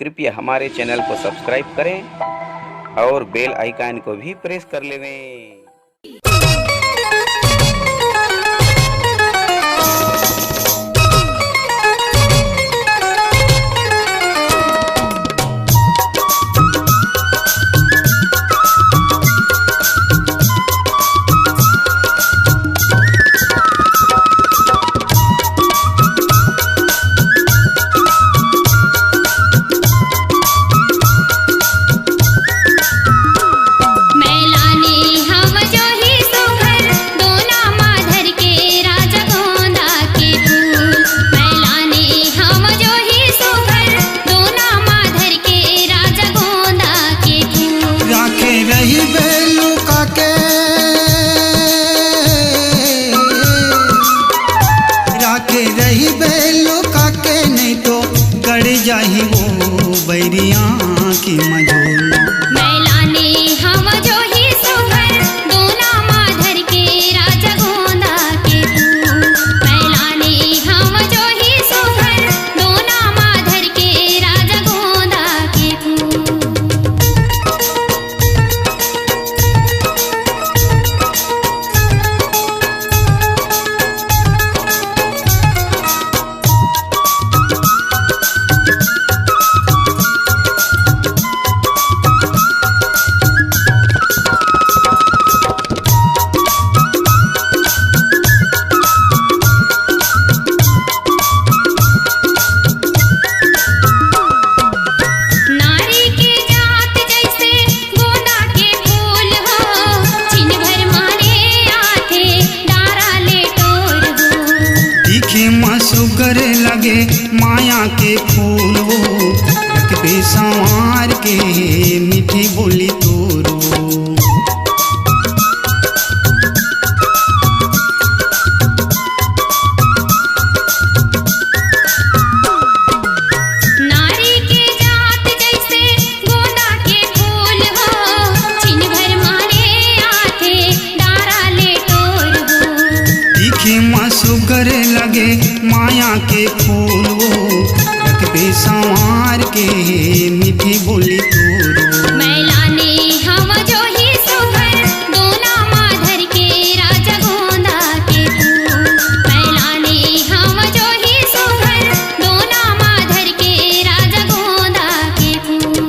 कृपया हमारे चैनल को सब्सक्राइब करें और बेल आइकन को भी प्रेस कर लें। जाही वो बैरिया की मजूर मैलाने हम जो ही सुभर दोना माधर के राजा गोंदा के फूल। मैलाने हम जो ही सुभर दोना माधर के राजा गोंदा के सुगर लगे माया के फूल वो रखबे संवार के मीठी बोली तोरो। नारी के जात जैसे गोंदा के फूल हो छिन भर मारे आथे डारा ले टोर हो। दिखे माँ सुगर लगे माया के फूल वो रखबे संवार के मीठी बोली तोरो। मैलाने हम जो ही सुभर दोना माधर के राजा गोंदा के फूल। मैलाने हम जो ही सुभर दोना माधर के राजा गोंदा के फूल।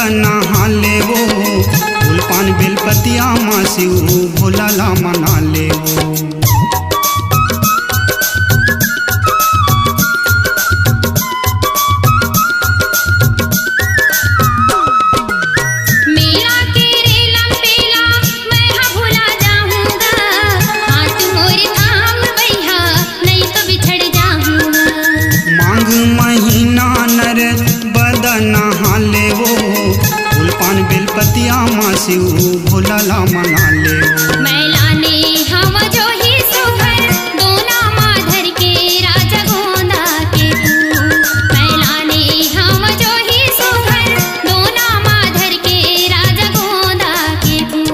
नहा ले वो फूल पान बेलपतिया माँ शिव भोला ला मना ले वो। मेरा तेरे लंबेला मैं हाँ भुला जाऊंगा, हाथ मोरे थाम भैया नहीं तो बिछड़ जाऊंगा। मांग महीना नर बदन नहा ले वो फूल पान बेलपतिया माँ शिव भोला ला मना ले वो। मैलाने हम जो ही सुभर दोना माधर के राजा गोंदा के फूल। मैलाने हम जो ही सुभर दोना माधर के राजा गोंदा के फूल।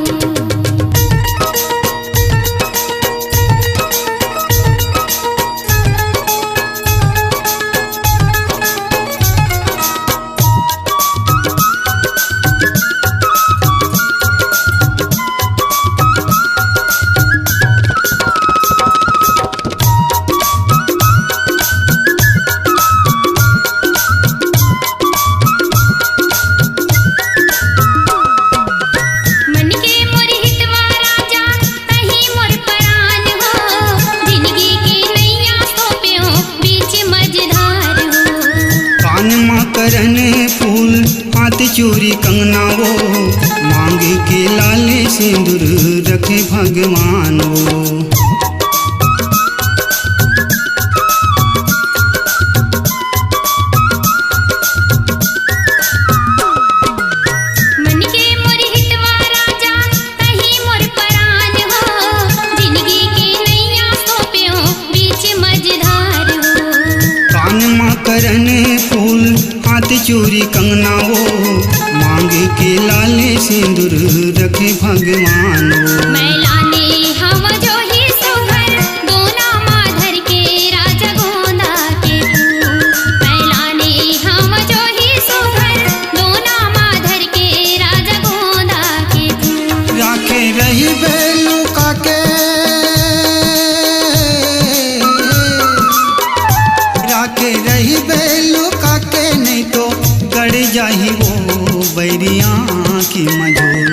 करने फूल हाथ चूरी कंगना वो मांगे के लाले सिंदूर रखे भगवान वो। मन के मोर हितवा राजा तही मोर परान हो जिंदगी के नैया सोप्यो बीच मझधार हो। कान माँ करन फूल हाथ चूड़ी कंगना वो मांगे के लाले सिंदूर रखे भगवान वो। मैलाने हम जो ही सुघर दोना माधर के राजा गोंदा के फूल। मैलाने हम जो ही सुघर दोना माधर के राजा गोंदा के फूल। राखे रही बेलू काके राखे रही बेलू काके नहीं तो गड़ जाही वो बैरिया की मझोल।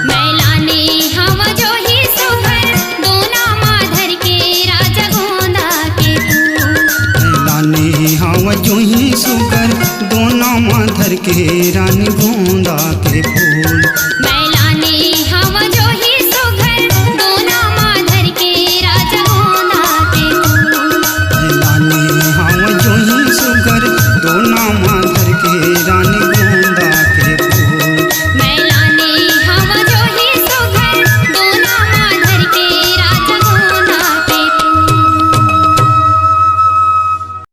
मैलाने हम जो ही सुघर दोना माधर के राजा गोंदा के फूल। लाने हवा जो ही सुकर दोना माधर के रानी गोंदा के फूल।